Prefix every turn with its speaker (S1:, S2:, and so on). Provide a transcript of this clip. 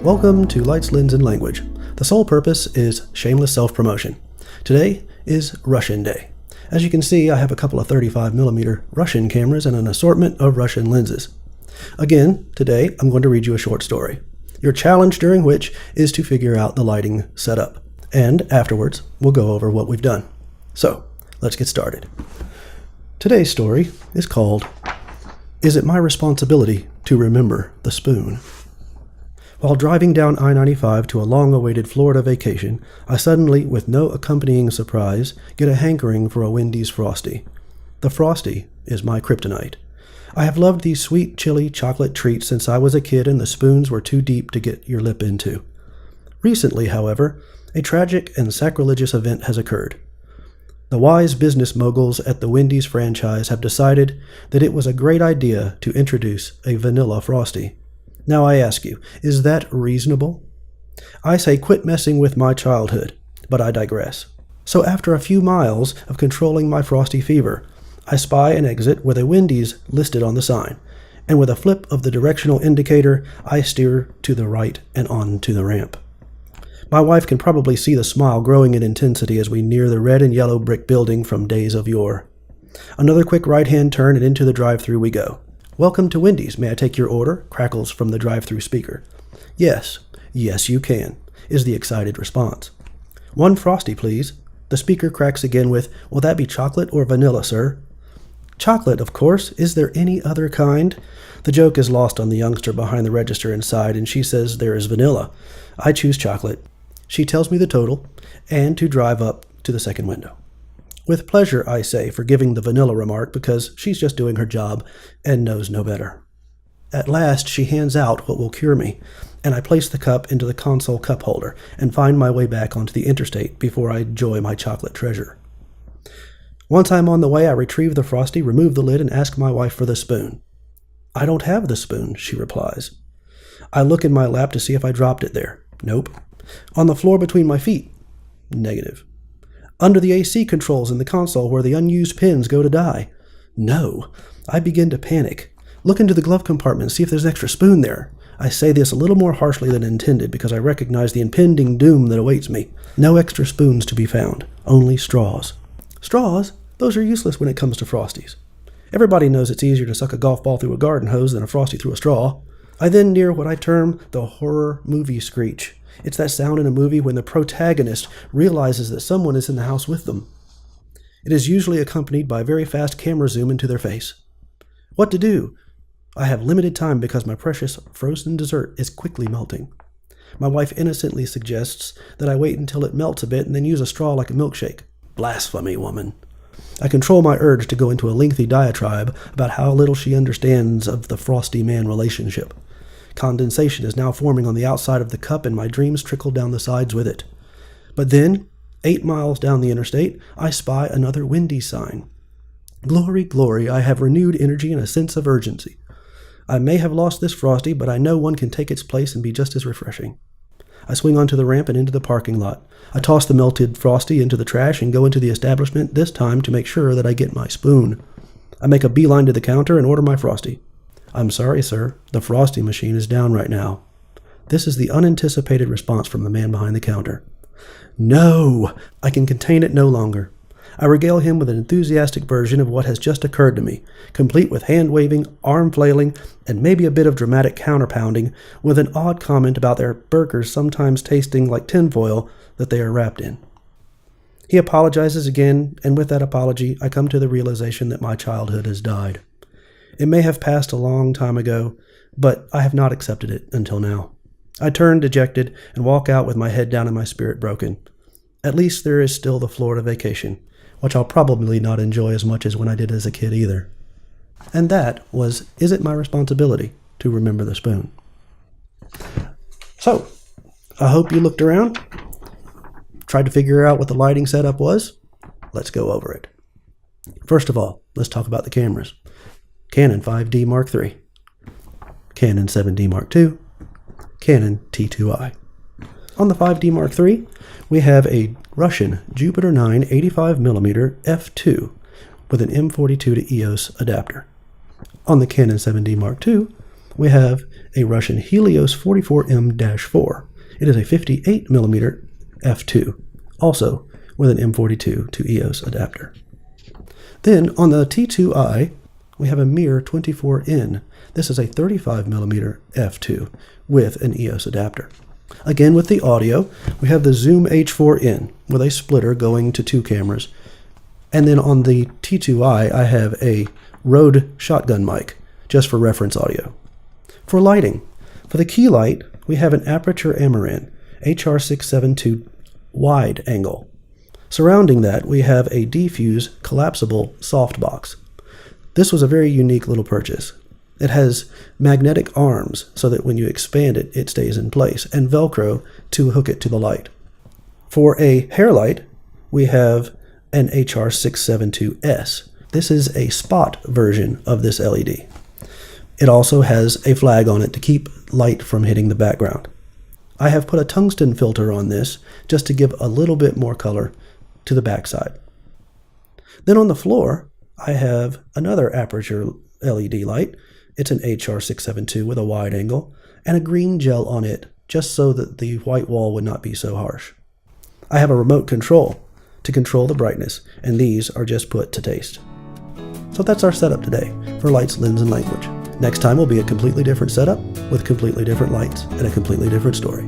S1: Welcome to Lights, Lens, and Language. The sole purpose is shameless self-promotion. Today is Russian Day. As you can see, I have a couple of 35mm Russian cameras and an assortment of Russian lenses. Again, today I'm going to read you a short story. Your challenge during which is to figure out the lighting setup. And afterwards, we'll go over what we've done. So, let's get started. Today's story is called, Is It My Responsibility to Remember the Spoon? While driving down I-95 to a long-awaited Florida vacation, I suddenly, with no accompanying surprise, get a hankering for a Wendy's Frosty. The Frosty is my kryptonite. I have loved these sweet, chili chocolate treats since I was a kid and the spoons were too deep to get your lip into. Recently, however, a tragic and sacrilegious event has occurred. The wise business moguls at the Wendy's franchise have decided that it was a great idea to introduce a vanilla Frosty. Now I ask you, is that reasonable? I say quit messing with my childhood, but I digress. So after a few miles of controlling my Frosty fever, I spy an exit with a Wendy's listed on the sign, and with a flip of the directional indicator, I steer to the right and on to the ramp. My wife can probably see the smile growing in intensity as we near the red and yellow brick building from days of yore. Another quick right-hand turn and into the drive-thru we go. Welcome to Wendy's. May I take your order? Crackles from the drive-thru speaker. Yes, you can, is the excited response. One Frosty, please. The speaker cracks again with, will that be chocolate or vanilla, sir? Chocolate, of course. Is there any other kind? The joke is lost on the youngster behind the register inside, and she says there is vanilla. I choose chocolate. She tells me the total, and to drive up to the second window. With pleasure, I say, forgiving the vanilla remark because she's just doing her job and knows no better. At last, she hands out what will cure me, and I place the cup into the console cup holder and find my way back onto the interstate before I enjoy my chocolate treasure. Once I'm on the way, I retrieve the Frosty, remove the lid, and ask my wife for the spoon. I don't have the spoon, she replies. I look in my lap to see if I dropped it there. Nope. On the floor between my feet? Negative. Under the AC controls in the console where the unused pins go to die? No. I begin to panic. Look into the glove compartment and see if there's an extra spoon there. I say this a little more harshly than intended because I recognize the impending doom that awaits me. No extra spoons to be found. Only straws. Straws? Those are useless when it comes to Frosties. Everybody knows it's easier to suck a golf ball through a garden hose than a Frosty through a straw. I then near what I term the horror movie screech. It's that sound in a movie when the protagonist realizes that someone is in the house with them. It is usually accompanied by a very fast camera zoom into their face. What to do? I have limited time because my precious frozen dessert is quickly melting. My wife innocently suggests that I wait until it melts a bit and then use a straw like a milkshake. Blasphemy, woman. I control my urge to go into a lengthy diatribe about how little she understands of the Frosty-man relationship. Condensation is now forming on the outside of the cup and my dreams trickle down the sides with it. But then, 8 miles down the interstate, I spy another Wendy's sign. Glory, glory, I have renewed energy and a sense of urgency. I may have lost this Frosty, but I know one can take its place and be just as refreshing. I swing onto the ramp and into the parking lot. I toss the melted Frosty into the trash and go into the establishment, this time to make sure that I get my spoon. I make a beeline to the counter and order my Frosty. I'm sorry, sir. The Frosty machine is down right now. This is the unanticipated response from the man behind the counter. No! I can contain it no longer. I regale him with an enthusiastic version of what has just occurred to me, complete with hand-waving, arm-flailing, and maybe a bit of dramatic counter-pounding, with an odd comment about their burgers sometimes tasting like tinfoil that they are wrapped in. He apologizes again, and with that apology, I come to the realization that my childhood has died. It may have passed a long time ago, but I have not accepted it until now. I turn dejected and walk out with my head down and my spirit broken. At least there is still the Florida vacation, which I'll probably not enjoy as much as when I did as a kid either. And that was, is it my responsibility to remember the spoon? So, I hope you looked around, tried to figure out what the lighting setup was. Let's go over it. First of all, let's talk about the cameras. Canon 5D Mark III, Canon 7D Mark II, Canon T2i. On the 5D Mark III, we have a Russian Jupiter 9 85mm f2 with an M42 to EOS adapter. On the Canon 7D Mark II, we have a Russian Helios 44M-4. It is a 58mm f2, also with an M42 to EOS adapter. Then on the T2i, we have a Mir 24N. This is a 35mm f2 with an EOS adapter. Again, with the audio, we have the Zoom H4n with a splitter going to 2 cameras. And then on the T2i, I have a Rode shotgun mic, just for reference audio. For lighting, for the key light, we have an Aperture Amaran HR672 wide angle. Surrounding that, we have a D-Fuse collapsible softbox. This was a very unique little purchase. It has magnetic arms so that when you expand it, it stays in place, and Velcro to hook it to the light. For a hair light, we have an HR672S. This is a spot version of this LED. It also has a flag on it to keep light from hitting the background. I have put a tungsten filter on this just to give a little bit more color to the backside. Then on the floor, I have another Aperture LED light. It's an HR672 with a wide angle and a green gel on it just so that the white wall would not be so harsh. I have a remote control to control the brightness, and these are just put to taste. So that's our setup today for Lights, Lens, and Language. Next time will be a completely different setup with completely different lights and a completely different story.